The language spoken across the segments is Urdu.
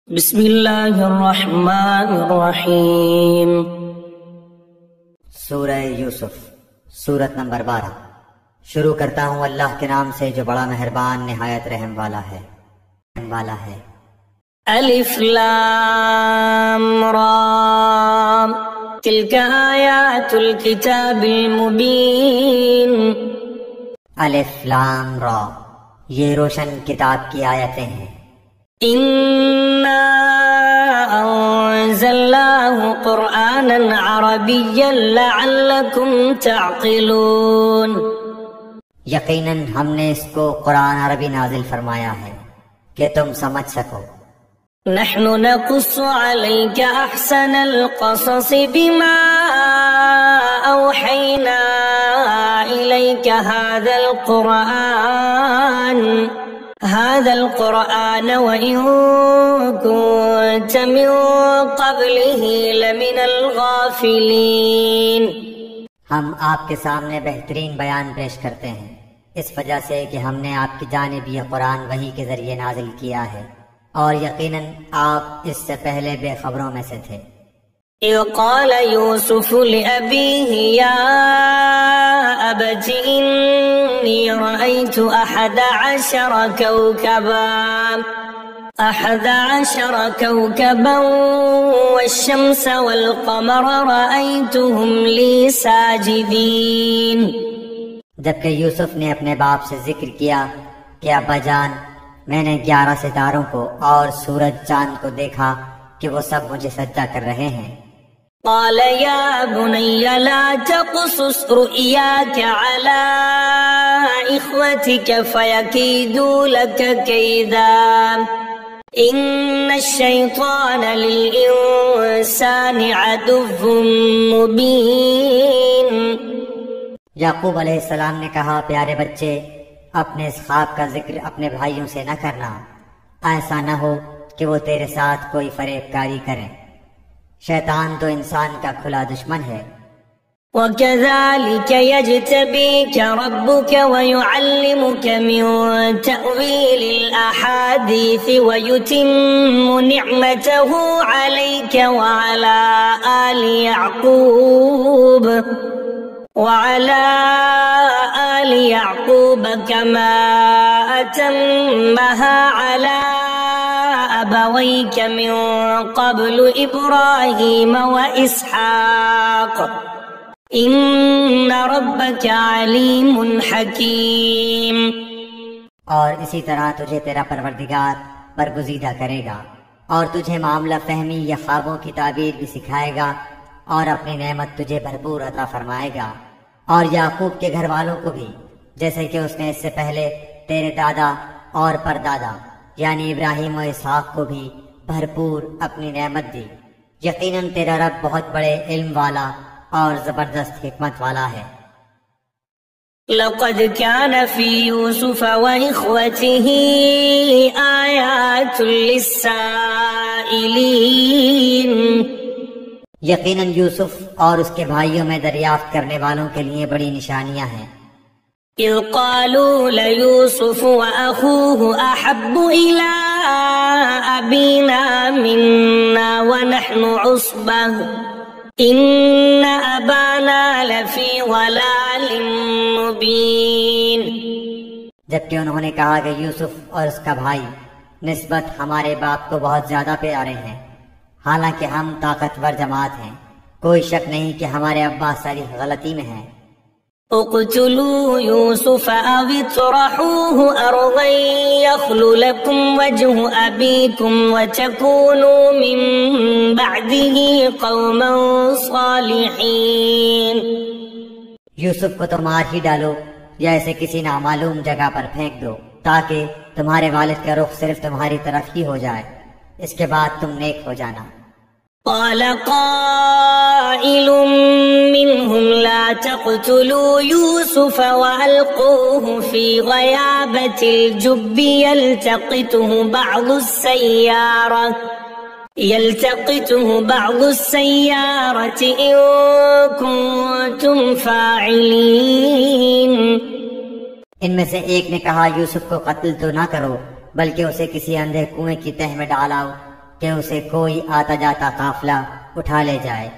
بسم اللہ الرحمن الرحیم۔ سورہ یوسف، سورت نمبر 12۔ شروع کرتا ہوں اللہ کے نام سے جو بڑا مہربان نہایت رحم والا ہے۔ الف لام را تلک آیات الکتاب المبین۔ الف لام را، یہ روشن کتاب کی آیتیں ہیں۔ انا انزلناه قرآنا عربیا لعلکم تعقلون۔ یقیناً ہم نے اس کو قرآن عربی نازل فرمایا ہے کہ تم سمجھ سکو۔ نحن نقص عليك أحسن القصص بما أوحينا إليك هذا القرآن وإن كنت من قبله لمن الغافلين۔ ہم آپ کے سامنے بہترین بیان پیش کرتے ہیں اس وجہ سے کہ ہم نے آپ کی جانب یہ قرآن وحی کے ذریعے نازل کیا ہے، اور یقیناً آپ اس سے پہلے بے خبروں میں سے تھے۔ اذ قال یوسف لأبیہ یا ابت انی رأیت احد عشر کوكبا والشمس والقمر رأیتهم لی ساجدین۔ جبکہ یوسف نے اپنے باپ سے ذکر کیا کہ ابا جان، میں نے 11 ستاروں کو اور سورج چاند کو دیکھا کہ وہ سب مجھے سجدہ کر رہے ہیں۔ قال یا بنی لا تقصص رؤیاک علی اخوتک فیکیدوا لک کیدا ان الشیطان للانسان عدو مبین۔ یعقوب علیہ السلام نے کہا، پیارے بچے، اپنے اس خواب کا ذکر اپنے بھائیوں سے نہ کرنا، ایسا نہ ہو کہ وہ تیرے ساتھ کوئی فریب کاری کریں۔ شیطان تو انسان کا کھلا دشمن ہے۔ وَكَذَلِكَ يَجْتَبِيكَ رَبُّكَ وَيُعَلِّمُكَ مِن تَأْوِيلِ الْأَحَادِيثِ وَيُتِمُّ نِعْمَتَهُ عَلَيْكَ وعلى آل يعقوب كما أتمها على أبويك من قبل إبراهيم وإسحاق إن ربك عليم حكيم۔ اور اسی طرح تجھے تیرا پروردگار برگزیدہ کرے گا اور تجھے معاملہ فہمی یا خوابوں کی تعبیر بھی سکھائے گا، اور اپنی نعمت تجھے بھرپور عطا فرمائے گا، اور یعقوب کے گھر والوں کو بھی، جیسے کہ اس نے اس سے پہلے تیرے دادا اور پردادا یعنی ابراہیم و اسحاق کو بھی بھرپور اپنی نعمت دی۔ یقیناً تیرا رب بہت بڑے علم والا اور زبردست حکمت والا ہے۔ لقد كان في يوسف وإخوته آيات للسائلين۔ یقیناً یوسف اور اس کے بھائیوں میں دریافت کرنے والوں کے لیے بڑی نشانیاں ہیں۔ اذ قالوا ليوسف وأخوه أحب إلى أبينا منا ونحن عصبة إن أبانا لفي ضلال مبين۔ جبکہ انہوں نے کہا کہ یوسف اور اس کا بھائی نسبت ہمارے باپ کو بہت زیادہ پیارے ہیں، حالانکہ ہم طاقتور جماعت ہیں، کوئی شک نہیں کہ ہمارے ابا صریح غلطی میں ہیں۔ اقتلوا يوسف أو اطرحوه أرضا يخل لكم وجه أبيكم وتكونوا من بعده قوما صالحين۔ یوسف کو تو مار ہی ڈالو یا اسے کسی نامعلوم جگہ پر پھینک دو تاکہ تمہارے والد کا رخ صرف تمہاری طرف ہی ہو جائے، اس کے بعد تم نیک ہو جانا۔ قال قائل منهم لا تقتلوا يوسف وألقوه في غيابة الجب يلتقطه بعض السيارة إن كنتم فاعلين۔ ان میں سے ایک نے کہا، یوسف کو قتل تو نہ کرو بلکہ اسے کسی اندھے کنویں کی تہ میں ڈالاؤ کہ اسے کوئی آتا جاتا قافلہ اٹھا لے جائے۔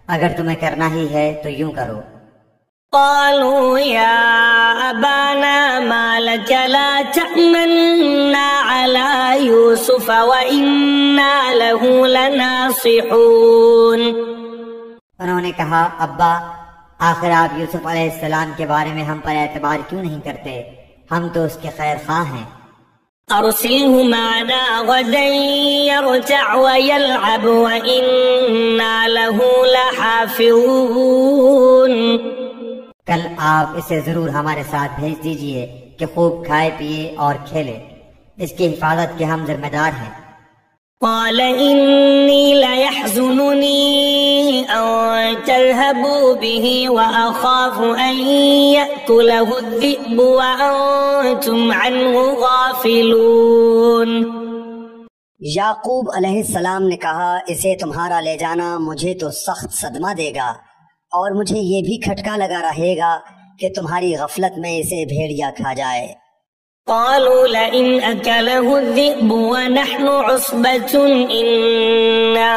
اگر تمہیں کرنا ہی ہے تو یوں کرو۔ قالوا يا أبانا ما لك لا تأمنا على يوسف وإنا له لناصحون۔ انہوں نے کہا ابا آخر آپ یوسف علیہ السلام کے بارے میں ہم پر اعتبار کیوں نہیں کرتے؟ ہم تو اس کے خیر خواہ ہیں۔ أرسله معنا غدا يرتع ويلعب وإنا له لحافظون۔ کل آپ اسے ضرور ہمارے ساتھ بھیج دیجئے کہ خوب کھائے پیے اور کھیلے، اس کی حفاظت کے ہم ذمہ دار ہیں۔ قال إني ليحزنني أن تذهبوا به وأخاف أن يأكله الذئب وأنتم عنه غافلون۔ یعقوب علیہ السلام نے کہا اسے تمہارا لے جانا مجھے تو سخت صدمہ دے گا، اور مجھے یہ بھی کھٹکا لگا رہے گا کہ تمہاری غفلت میں اسے بھیڑیا کھا جائے۔ قالوا لئن أكله الذئب ونحن عصبة إنا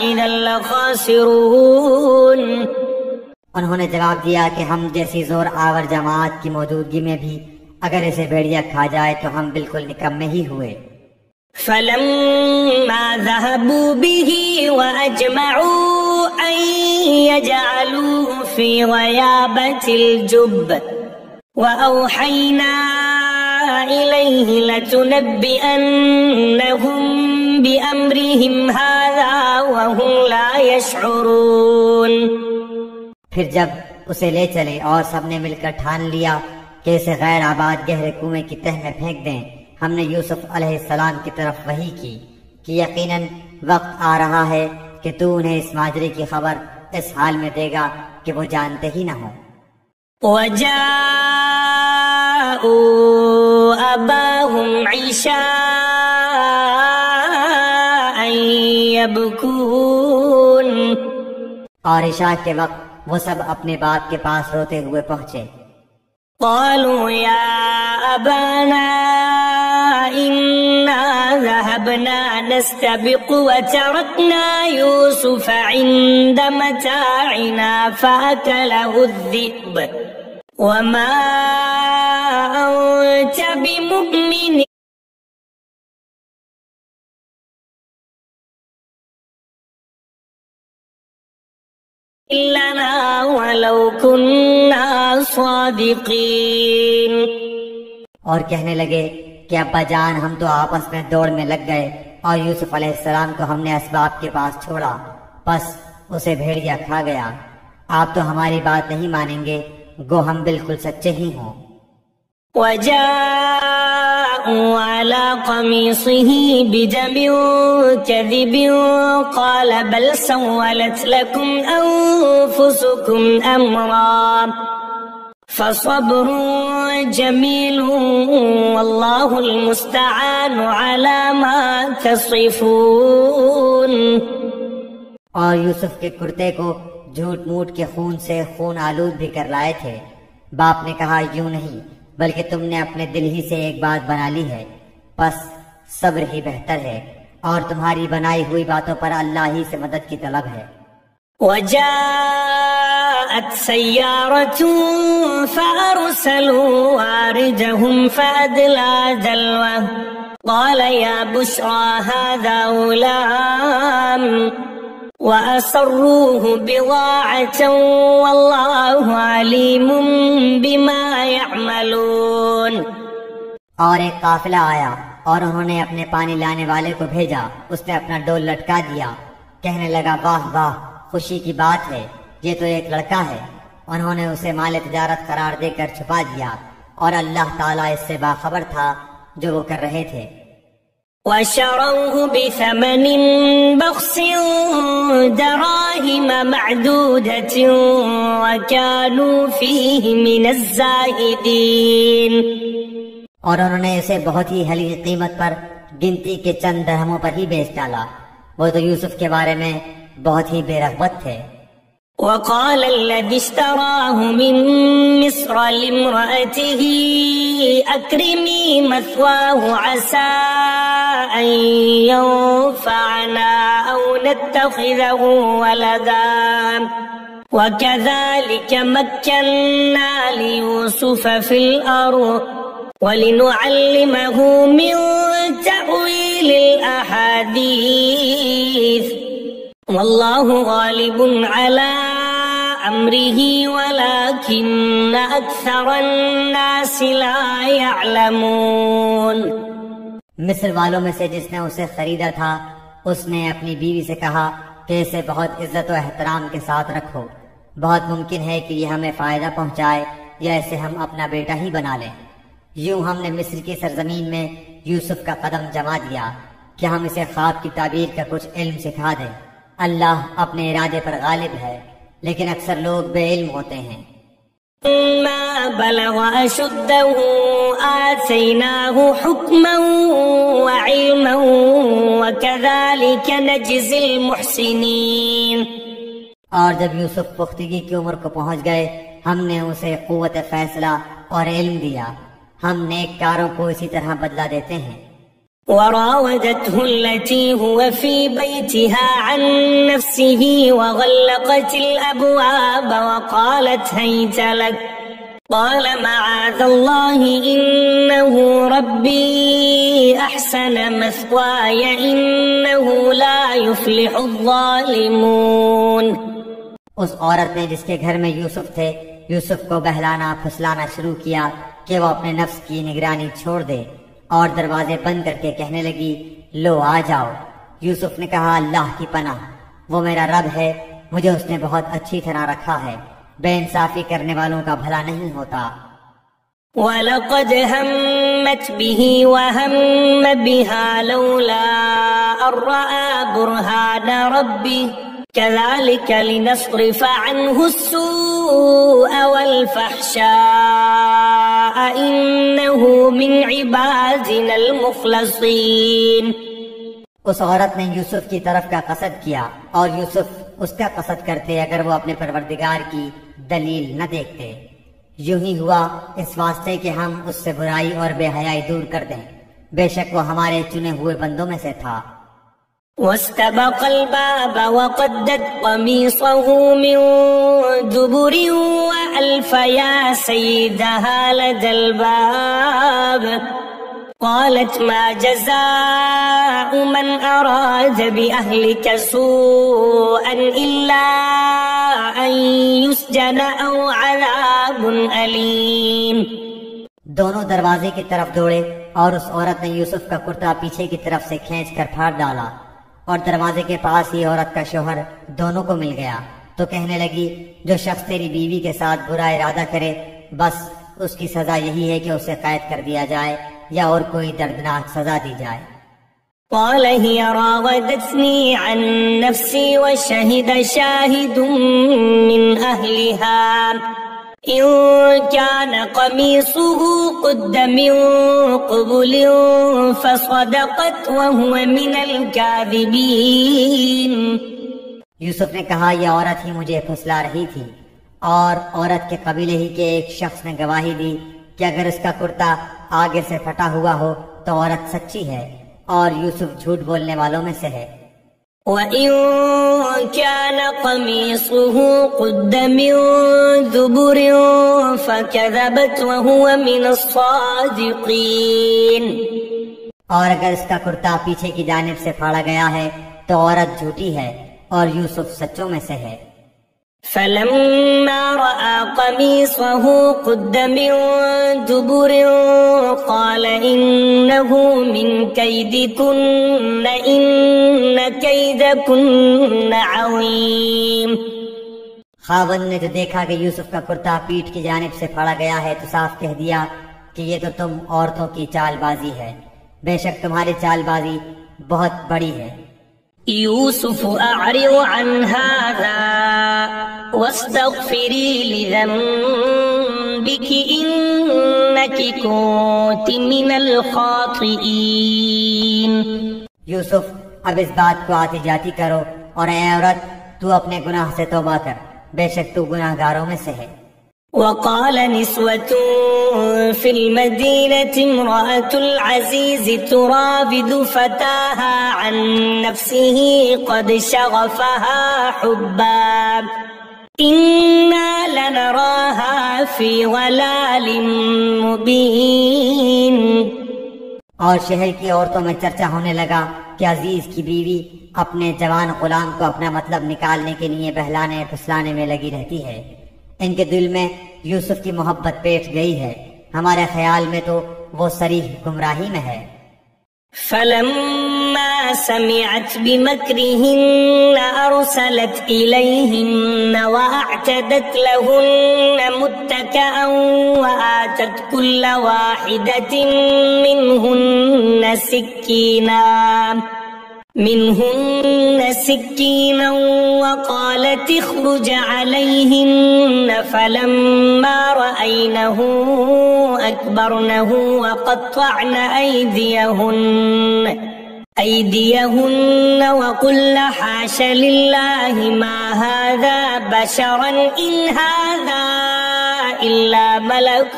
إذا لخاسرون۔ انہوں نے جواب دیا کہ ہم جیسی زور آور جماعت کی موجودگی میں بھی اگر اسے بھیڑیا کھا جائے تو ہم بالکل نکمے ہی ہوئے۔ فلما ذهبوا به وأجمعوا أن يجعلوه في غيابة الجب وأوحينا إليه لتنبئنهم بأمرهم هذا وهم لا يشعرون۔ پھر جب اسے لے چلے اور سب نے مل کر ٹھان لیا کہ اسے غیر آباد گہرے کنویں کی تہ میں پھینک دیں، ہم نے یوسف علیہ السلام کی طرف وحی کی کہ یقیناً وقت آ رہا ہے کہ تو انہیں اس ماجرے کی خبر اس حال میں دے گا کہ وہ جانتے ہی نہ ہوں۔ وجاءوا أباهم عشاء يبكون۔ اور عشاء کے وقت وہ سب اپنے باپ کے پاس روتے ہوئے پہنچے۔ قالوا يا أبانا إنا ذهبنا نستبق وتركنا يوسف عند متاعنا فأكله الذئب وما أنت بمؤمن لنا ولو كنا صادقين۔ اور کہنے لگے کہ ابا جان ہم تو آپس میں دوڑ میں لگ گئے اور یوسف علیہ السلام کو ہم نے اسباب کے پاس چھوڑا، بس اسے بھیڑیا کھا گیا۔ آپ تو ہماری بات نہیں مانیں گے گو ہم بالکل سچے ہی ہوں۔ وجاءوا على قميصه بدم كذب قال بل سولت لكم أنفسكم أمرا فصبر جميل والله المستعان على ما تصفون۔ اور یوسف کے کرتے کو جھوٹ موٹ کے خون سے خون آلود بھی کر لائے تھے۔ باپ نے کہا یوں نہیں بلکہ تم نے اپنے دل ہی سے ایک بات بنا لی ہے، بس صبر ہی بہتر ہے، اور تمہاری بنائی ہوئی باتوں پر اللہ ہی سے مدد کی طلب ہے۔ وجاءت سيارة فأرسلوا واردهم فأدلى دلوه قال يا بشرى هذا غلام وأسروه بضاعة والله عليم بما يعملون۔ اور ایک قافلہ آیا اور انہوں نے اپنے پانی لانے والے کو بھیجا، اس نے اپنا ڈول لٹکا دیا، کہنے لگا واہ واہ خوشی کی بات ہے، یہ تو ایک لڑکا ہے۔ انہوں نے اسے مال تجارت قرار دے کر چھپا دیا، اور اللہ تعالیٰ اس سے باخبر تھا جو وہ کر رہے تھے۔ وشروه بثمن بخس دراهم معدودة وكانوا فيه من الزاهدين۔ اور انہوں نے اسے بہت ہی ہلکی قیمت پر گنتی کے چند درہموں پر ہی بیچ ڈالا، وہ تو یوسف کے بارے میں بہت ہی بے رغبت تھے۔ وقال الذي اشتراه من مصر لامرأته أكرمي مثواه عسى أن ينفعنا أو نتخذه ولدا وكذلك مكنا ليوسف في الأرض ولنعلمه من تأويل الأحاديث والله غالب على أمره ولكن أكثر الناس لا يعلمون. مصر والوں میں سے جس نے اسے خریدا تھا اس نے اپنی بیوی سے کہا کہ اسے بہت عزت و احترام کے ساتھ رکھو، بہت ممکن ہے کہ یہ ہمیں فائدہ پہنچائے یا اسے ہم اپنا بیٹا ہی بنا لیں۔ یوں ہم نے مصر کی سرزمین میں یوسف کا قدم جما دیا کہ ہم اسے خواب کی تعبیر کا کچھ علم سکھا دیں۔ اللہ اپنے ارادے پر غالب ہے لیکن اکثر لوگ بے علم ہوتے ہیں۔ ما بلغ أشده آتيناه حكما وعلما وكذلك نجزي المحسنين۔ اور جب یوسف پختگی کی عمر کو پہنچ گئے ہم نے اسے قوت فیصلہ اور علم دیا، ہم نیک کاروں کو اسی طرح بدلہ دیتے ہیں۔ وراودته التي هو في بيتها عن نفسه وغلقت الأبواب وقالت هيت لك قال معاذ الله إنه ربي أحسن مثواي إنه لا يفلح الظالمون۔ اس عورت نے جس کے گھر میں یوسف تھے یوسف کو بہلانا پھسلانا شروع کیا کہ وہ اپنے نفس کی نگرانی چھوڑ دے اور دروازے بند کر کے کہنے لگی لو آ جاؤ۔ یوسف نے کہا اللہ کی پناہ، وہ میرا رب ہے، مجھے اس نے بہت اچھی طرح رکھا ہے، بے انصافی کرنے والوں کا بھلا نہیں ہوتا۔ وَلَقَدْ هَمَّتْ بِهِ وَهَمَّ بِهَا لَوْلَا أَن رَّأَىٰ بُرْهَانَ رَبِّهِ كَذَلِكَ لِنَصْرِفَ عَنْهُ السُّوءَ وَالْفَحْشَاءَ إِنَّهُ مِنْ عِبَادِنَا الْمُخْلَصِينَ۔ اس عورت نے یوسف کی طرف کا قصد کیا اور یوسف اس کا قصد کرتے اگر وہ اپنے پروردگار کی دلیل نہ دیکھتے۔ یوں ہی ہوا اس واسطے کہ ہم اس سے برائی اور بے حیائی دور کر دیں، بے شک وہ ہمارے چنے ہوئے بندوں میں سے تھا۔ واستبق الباب وقدت قميصه من دبر وألف يا سيدها لدى الباب قالت ما جزاء من أراد بأهلك سوءا إلا أن يسجن أو عذاب أليم۔ دونوں دروازے کی طرف دوڑے اور اس عورت نے یوسف کا کرتا پیچھے کی طرف سے کھینچ کر پھاڑ ڈالا اور دروازے کے پاس ہی عورت کا شوہر دونوں کو مل گیا تو کہنے لگی جو شخص تیری بیوی کے ساتھ برا ارادہ کرے بس اس کی سزا یہی ہے کہ اسے قید کر دیا جائے یا اور کوئی دردناک سزا دی جائے۔ قال هي راودتني عن نفسي وشهد شاهد من أهلها إن كان قميصه قد من قبل فصدقت وهو من الكاذبين۔ یوسف نے کہا یہ عورت ہی مجھے پھسلا رہی تھی اور عورت کے قبیلے ہی کے ایک شخص نے گواہی دی کہ اگر اس کا کرتا آگے سے پھٹا ہوا ہو تو عورت سچی ہے اور یوسف جھوٹ بولنے والوں میں سے ہے۔ وَإِن كَانَ قَمِيصُهُ قُدَّ مِن دُبُرٍ فَكَذَبَتْ وَهُوَ مِنَ الصَّادِقِينَ۔ اور اگر اس کا کرتا پیچھے کی جانب سے پھاڑا گیا ہے تو عورت جھوٹی ہے اور یوسف سچوں میں سے ہے۔ فَلَمَّا رَأَىٰ قَمِيصَهُ قُدَّ مِن دُبُرٍ قَالَ إِنَّهُ مِن كَيْدِكُنَّ إِنَّ كَيْدَكُنَّ عَظِيمٌ۔ خاوند نے جو دیکھا کہ یوسف کا کرتا پیٹھ کی جانب سے پھاڑا گیا ہے تو صاف کہہ دیا کہ یہ تو تم عورتوں کی چال بازی ہے، بے شک تمہاری چال بازی بہت بڑی ہے۔ يوسف أعرض عن هذا واستغفري لذنبك إنك كنت من الخاطئين۔ یوسف اب اس بات کو آتی جاتی کرو اور اے عورت تو اپنے گناہ سے توبہ کر، بے شک تو گناہگاروں میں سے ہے۔ وقال نسوة في المدينة امرأة العزيز تراود فتاها عن نفسه قد شغفها حبا إنا لنراها في ضلال مبين۔ اور شہر کی عورتوں میں چرچا ہونے لگا کہ عزیز کی بیوی اپنے جوان غلام کو اپنا مطلب نکالنے کے لیے بہلانے پھسلانے میں لگی رہتی ہے۔ ان کے دل میں یوسف کی محبت بیٹھ گئی ہے، ہمارے خیال میں تو وہ صریح گمراہی میں ہے۔ فلما سمعت بمكرهن أرسلت إليهن وأعتدت لهن متكئا وآتت كل واحدة منهن سكينا وقالت اخرج عليهن فلما رأينه أكبرنه وقطعن أيديهن وقلن حاش لله ما هذا بشرا إن هذا إلا ملك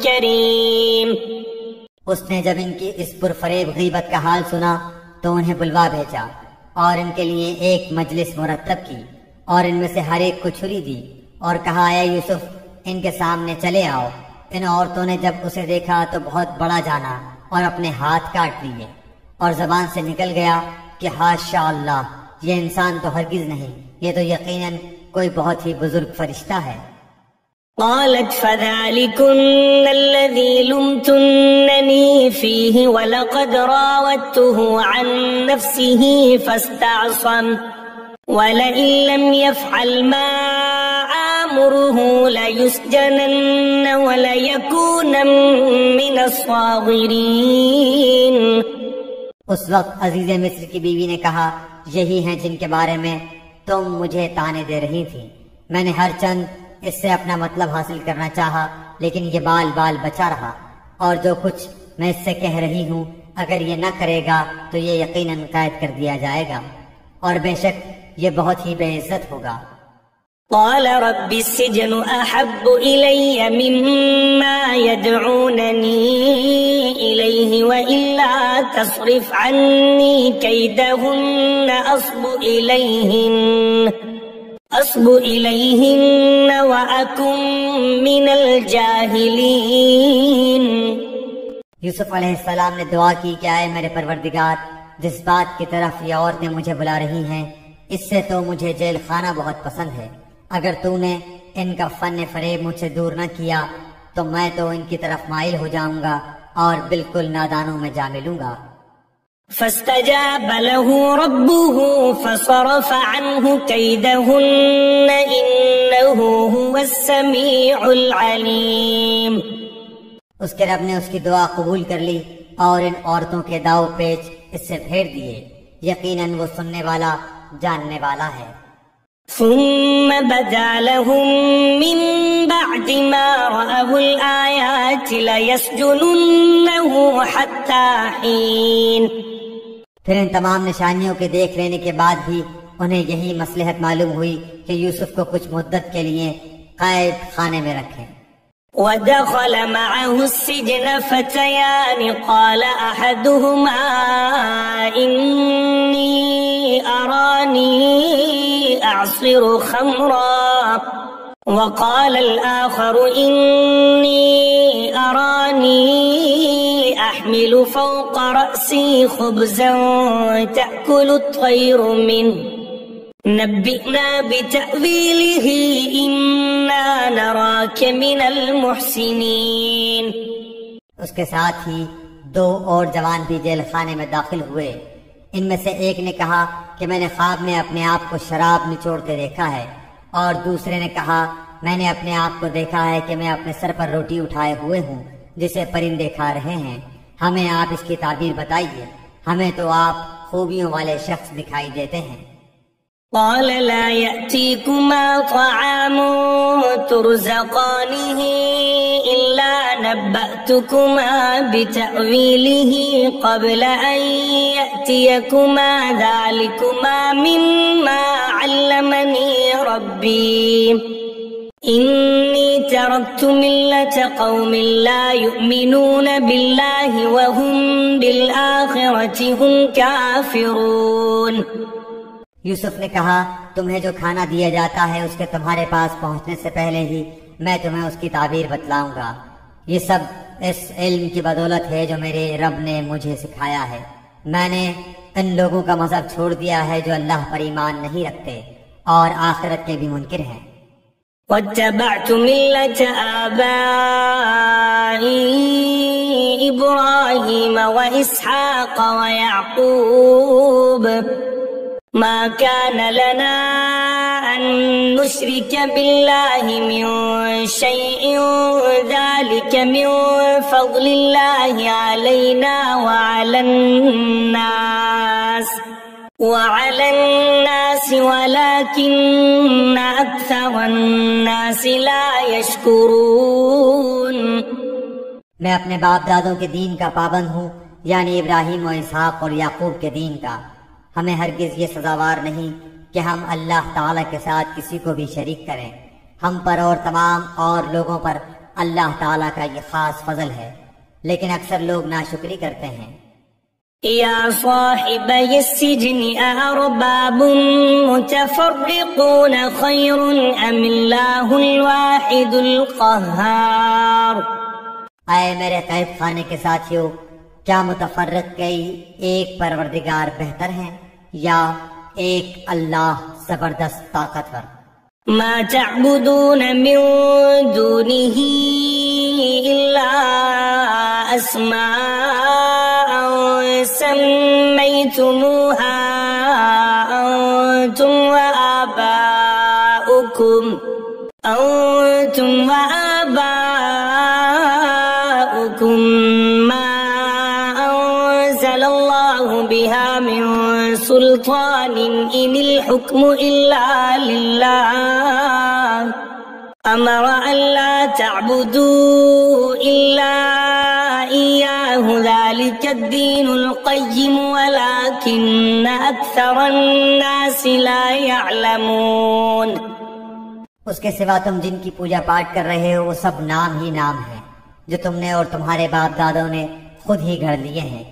كريم۔ اس نے جب ان کی اس پرفریب غیبت کا حال سنا تو انہیں بلوا بھیجا اور ان کے لیے ایک مجلس مرتب کی اور ان میں سے ہر ایک کو چھری دی اور کہا اے یوسف ان کے سامنے چلے آؤ۔ ان عورتوں نے جب اسے دیکھا تو بہت بڑا جانا اور اپنے ہاتھ کاٹ لیے اور زبان سے نکل گیا کہ حاشا اللہ، یہ انسان تو ہرگز نہیں، یہ تو یقیناً کوئی بہت ہی بزرگ فرشتہ ہے۔ قالت فذلكن الذي لمتنني فيه ولقد راودته عن نفسه فاستعصم ولئن لم يفعل ما آمره ليسجنن وليكون من الصاغرين۔ اس وقت عزیز مصر کی بیوی نے کہا یہی ہیں جن کے بارے میں تم مجھے طعنے دے رہی تھی، میں نے ہر چند اس سے اپنا مطلب حاصل کرنا چاہا لیکن یہ بال بال بچا رہا، اور جو کچھ میں اس سے کہہ رہی ہوں اگر یہ نہ کرے گا تو یہ یقیناً قید کر دیا جائے گا اور بے شک یہ بہت ہی بے عزت ہوگا۔ قال رب السجن أحب إلي مما يدعونني إليه وإلا تصرف عني كيدهن أصب إليهن وأكن من الجاهلين۔ یوسف علیہ السلام نے دعا کی کہ اے میرے پروردگار، جس بات کی طرف یہ عورتیں مجھے بلا رہی ہیں اس سے تو مجھے جیل خانہ بہت پسند ہے، اگر تو نے ان کا فن فریب مجھ سے دور نہ کیا تو میں تو ان کی طرف مائل ہو جاؤں گا اور بالکل نادانوں میں جا ملوں گا۔ فاستجاب له ربه فصرف عنه كيدهن إنه هو السميع العليم۔ اس کے رب نے اس کی دعا قبول کر لی اور ان عورتوں کے داؤ پیچ اس سے پھیر دیے، یقیناً وہ سننے والا جاننے والا ہے۔ ثم بدا لهم من بعد ما رأوا الآيات ليسجننه حتى حين۔ پھر ان تمام نشانیوں کے دیکھ لینے کے بعد بھی انہیں یہی مصلحت معلوم ہوئی کہ یوسف کو کچھ مدت کے لیے قید خانے میں رکھیں۔ ودخل معه السجن فتيان قال أحدهما إني أراني أعصر خمرا وقال الآخر إني أراني أحمل فوق رأسي خبزا تأكل الطير منه نبئنا بتأويله إنا نراك من المحسنين۔ اس کے ساتھ ہی دو اور جوان بھی جیل خانے میں داخل ہوئے۔ ان میں سے ایک نے کہا کہ میں نے خواب میں اپنے آپ کو شراب نچوڑتے دیکھا ہے، اور دوسرے نے کہا میں نے اپنے آپ کو دیکھا ہے کہ میں اپنے سر پر روٹی اٹھائے ہوئے ہوں جسے پرندے کھا رہے ہیں، ہمیں آپ اس کی تعبیر بتائیے، ہمیں تو آپ خوبیوں والے شخص دکھائی دیتے ہیں۔ قال لا يأتيكما طعام ترزقانه إلا نبأتكما بتأويله قبل أن يأتيكما ذلكما مما علمني ربي إني تركت ملة قوم لا يؤمنون بالله وهم بالآخرة هم كافرون۔ یوسف نے کہا تمہیں جو کھانا دیا جاتا ہے اس کے تمہارے پاس پہنچنے سے پہلے ہی میں تمہیں اس کی تعبیر بتلاؤں گا۔ یہ سب اس علم کی بدولت ہے جو میرے رب نے مجھے سکھایا ہے۔ میں نے ان لوگوں کا مذہب چھوڑ دیا ہے جو اللہ پر ایمان نہیں رکھتے اور آخرت کے بھی منکر ہیں۔ واتبعت ملة آبائي إبراهيم وإسحاق ويعقوب ما كان لنا أن نشرك بالله من شيء ذلك من فضل الله علينا وعلى الناس ولكن أكثر الناس لا يشكرون۔ میں اپنے باپ دادوں کے دین کا پابند ہوں، یعنی ابراہیم و اسحاق اور یعقوب کے دین کا۔ ہمیں ہرگز یہ سزاوار نہیں کہ ہم اللہ تعالیٰ کے ساتھ کسی کو بھی شریک کریں۔ ہم پر اور تمام اور لوگوں پر اللہ تعالیٰ کا یہ خاص فضل ہے، لیکن اکثر لوگ ناشکری کرتے ہیں۔ یا صاحبی السجن أأرباب متفرقون خیر ام اللہ الواحد القہار۔ اے میرے قید خانے کے ساتھیوں، کیا متفرق کئی ایک پروردگار بہتر ہیں یا ایک اللہ زبردست طاقتور؟ ما تعبدون من دونه إلا أسماء سميتموها أنتم وآباؤكم ما أنزل الله بها من سلطان إن الحكم إلا لله أمر أن لا تعبدوا إلا إياه ذلك الدين القيم ولكن أكثر الناس لا يعلمون۔ اس کے سوا تم جن کی پوجا پاٹ کر رہے ہو وہ سب نام ہی نام ہیں جو تم نے اور تمہارے باپ دادوں نے خود ہی گھڑ لیے ہیں۔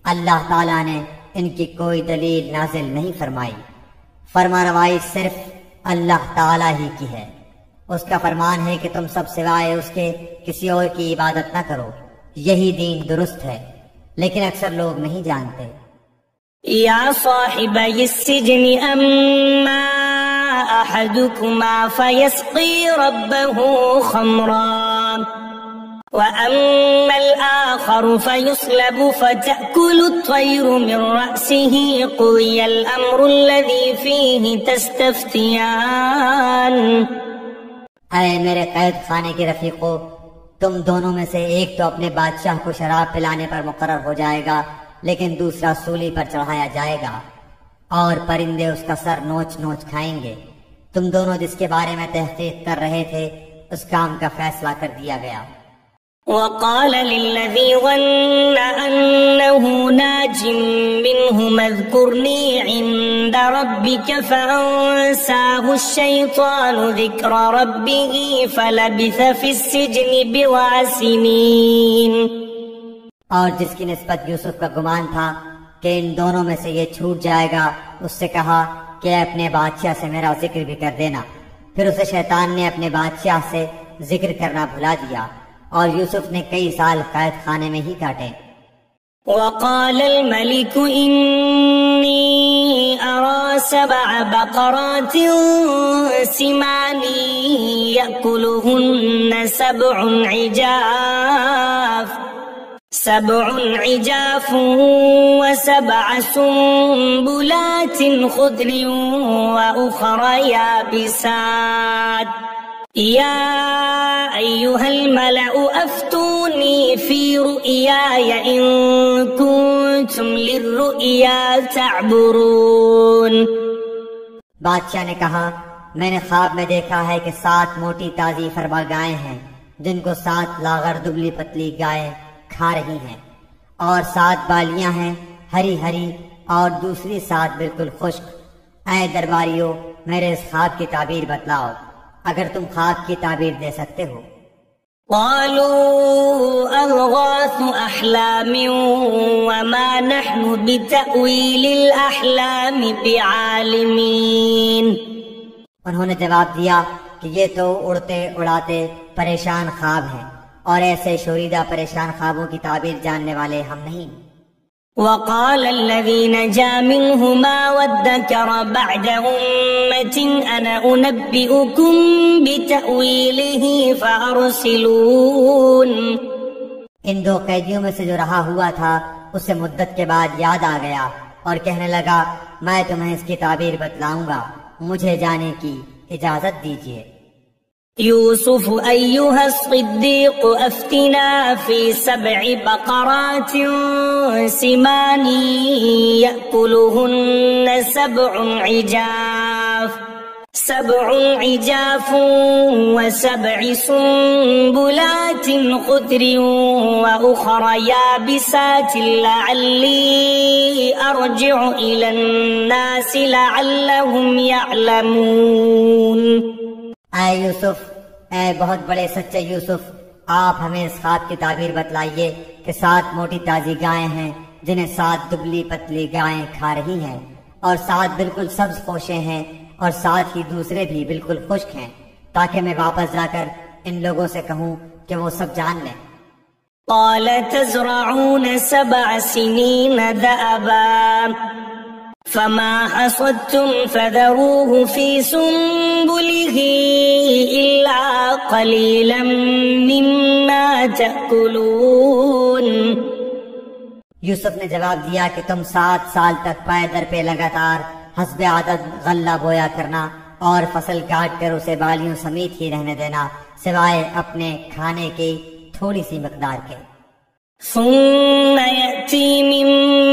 اللہ تعالیٰ نے ان کی کوئی دلیل نازل نہیں فرمائی۔ فرما روائی صرف اللہ تعالیٰ ہی کی ہے۔ اس کا فرمان ہے کہ تم سب سوائے اس کے کسی اور کی عبادت نہ کرو، یہی دین درست ہے، لیکن اکثر لوگ نہیں جانتے۔ یا صاحبی السجن اما احدكما فيسقي ربه خمرا وأما الآخر فيصلب فتأكل الطير من رأسه قضي الأمر الذي فيه تستفتيان۔ اے میرے قید خانے کے رفیقو، تم دونوں میں سے ایک تو اپنے بادشاہ کو شراب پلانے پر مقرر ہو جائے گا، لیکن دوسرا سولی پر چڑھایا جائے گا اور پرندے اس کا سر نوچ نوچ کھائیں گے۔ تم دونوں جس کے بارے میں تحقیق کر رہے تھے اس کام کا فیصلہ کر دیا گیا۔ وقال للذي ظن أنه ناج منهما اذكرني عند ربك فأنساه الشيطان ذكر ربه فلبث في السجن بضع سنين۔ اور جس کی نسبت یوسف کا گمان تھا کہ ان دونوں میں سے یہ چھوٹ جائے گا، اس سے کہا کہ اپنے بادشاہ سے میرا ذکر بھی کر دینا۔ پھر اسے شیطان نے اپنے بادشاہ سے ذکر کرنا بھلا دیا اور یوسف نے کئی سال قید خانے میں ہی کاٹے۔ وقال الملك إني أرى 7 بقرات سمان يأكلهن 7 عجاف و7 سنبلات خضر وأخر يابسات يا أيها الملأ أفتوني في رؤياي إن كنتم للرؤيا تعبرون۔ بادشاہ نے کہا میں نے خواب میں دیکھا ہے کہ 7 موٹی تازی فربا گائیں ہیں جن کو 7 لاغر دبلی پتلی گائیں کھا رہی ہیں، اور 7 بالیاں ہیں ہری ہری اور دوسری 7 بالکل خشک۔ اے درباریو، میرے اس خواب کی تعبیر بتلاؤ اگر تم خواب کی تعبیر دے سکتے ہو۔ قالوا أضغاث أحلام وما نحن بتأويل الأحلام بعالمين۔ انہوں نے جواب دیا کہ یہ تو اڑتے اڑاتے پریشان خواب ہیں، اور ایسے شوریدہ پریشان خوابوں کی تعبیر جاننے والے ہم نہیں۔ وقال الذي نجا منهما وادكر بعد أمة أنا أنبئكم بتأويله فأرسلون۔ ان 2 قیدیوں میں سے جو رہا ہوا تھا اسے مدت کے بعد یاد آ گیا اور کہنے لگا میں تمہیں اس کی تعبیر بتلاؤں گا، مجھے جانے کی اجازت دیجیے۔ يوسف أيها الصديق أفتنا في 7 بقرات سمان يأكلهن 7 عجاف و7 سنبلات خضر وأخر يابسات لعلي أرجع إلى الناس لعلهم يعلمون۔ اے یوسف، اے بہت بڑے سچے یوسف، آپ ہمیں اس خواب کی تعبیر بتلائیے کہ 7 موٹی تازی گائیں ہیں جنہیں 7 دبلی پتلی گائیں کھا رہی ہیں، اور 7 بالکل سبز پوشے ہیں، اور 7 ہی دوسرے بھی بالکل خشک ہیں، تاکہ میں واپس جا کر ان لوگوں سے کہوں کہ وہ سب جان لیں۔ قال تزرعون 7 سنين دأبا فما حصدتم فذروه في سنبله إلا قليلا مما تأكلون۔ یوسف نے جواب دیا کہ تم 7 سال تک پائے در پہ لگاتار حسب عادت غلہ بویا کرنا اور فصل کاٹ کر اسے بالیوں سمیت ہی رہنے دینا، سوائے اپنے کھانے کی تھوڑی سی مقدار کے۔ ثم يأتي من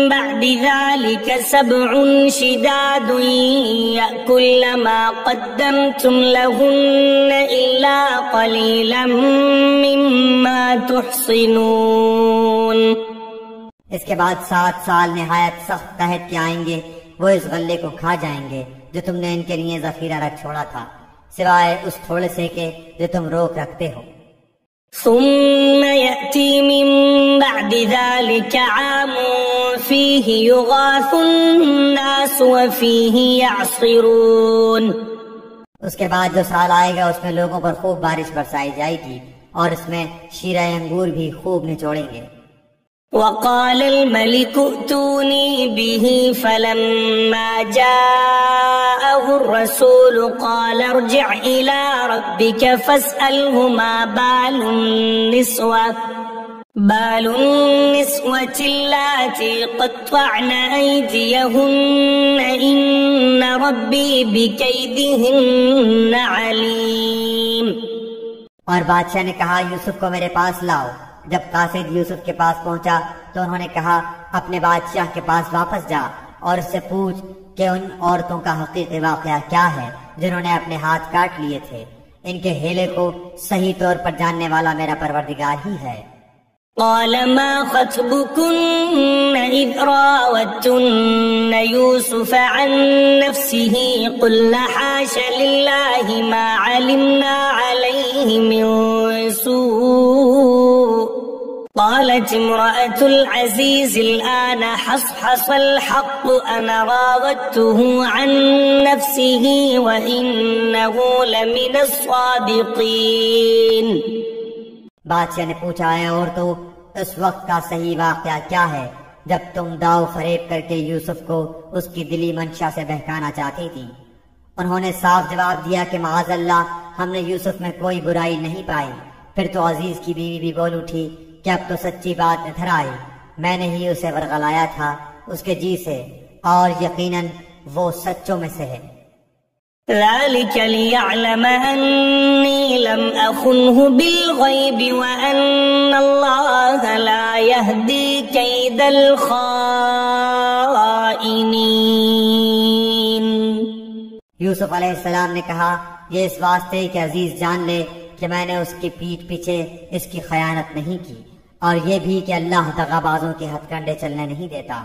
بعد ذلك 7 شداد يأكل ما قدمتم لهن إلا قليلا مما تحصنون۔ اس کے بعد 7 سال نہایت سخت قحط کے آئیں گے، وہ اس غلے کو کھا جائیں گے جو تم نے ان کے لیے ذخیرہ رکھ چھوڑا تھا، سوائے اس تھوڑے سے کے جو تم روک رکھتے ہو۔ ثم يأتي من بعد ذلك عام فيه يغاث الناس وفيه يعصرون۔ اس کے بعد جو سال آئے گا اس میں لوگوں پر خوب بارش برسائی جائے گی، اور اس میں شیرہ انگور بھی خوب نچوڑیں گے۔ وقال الملك ائتوني به فلما جاءه الرسول قال ارجع إلى ربك فاسأله ما بال النسوة اللاتي قطعن أيديهن إن ربي بكيدهن عليم۔ اور بادشاہ نے کہا یوسف کو میرے پاس لاؤ۔ جب قاصد یوسف کے پاس پہنچا تو انہوں نے کہا اپنے بادشاہ کے پاس واپس جا اور اس سے پوچھ کہ ان عورتوں کا حقیقی واقعہ کیا ہے جنہوں نے اپنے ہاتھ کاٹ لیے تھے، ان کے ہیلے کو صحیح طور پر جاننے والا میرا پروردگار ہی ہے۔ قال ما خطبكن إذ راوتن يوسف عن نفسه قلن حاش لله ما علمنا عليه من سوء قالت امرأة العزيز الآن حصحص الحق أنا راودته عن نفسه وإنه لمن الصادقين۔ بادشاہ نے پوچھا ہے اور تو اس وقت کا صحیح واقعہ کیا ہے جب تم داؤ فریب کر کے یوسف کو اس کی دلی منشا سے بہکانا چاہتی تھی؟ انہوں نے صاف جواب دیا کہ معاذ اللہ، ہم نے یوسف میں کوئی برائی نہیں پائی۔ پھر تو عزیز کی بیوی بھی بول اٹھی کہ اب تو سچی بات ادھر آئی، میں نے ہی اسے ورغلایا تھا اس کے جی سے، اور یقیناً وہ سچوں میں سے ہے۔ ذلك ليعلم أني لم أخنه بالغيب وأن الله لا يهدي كيد الخائنين۔ یوسف علیہ السلام نے کہا یہ اس واسطے کہ عزیز جان لے کہ میں نے اس کی پیٹھ پیچھے اس کی خیانت نہیں کی، اور یہ بھی کہ اللہ دغا بازوں کے ہتھ کنڈے چلنے نہیں دیتا۔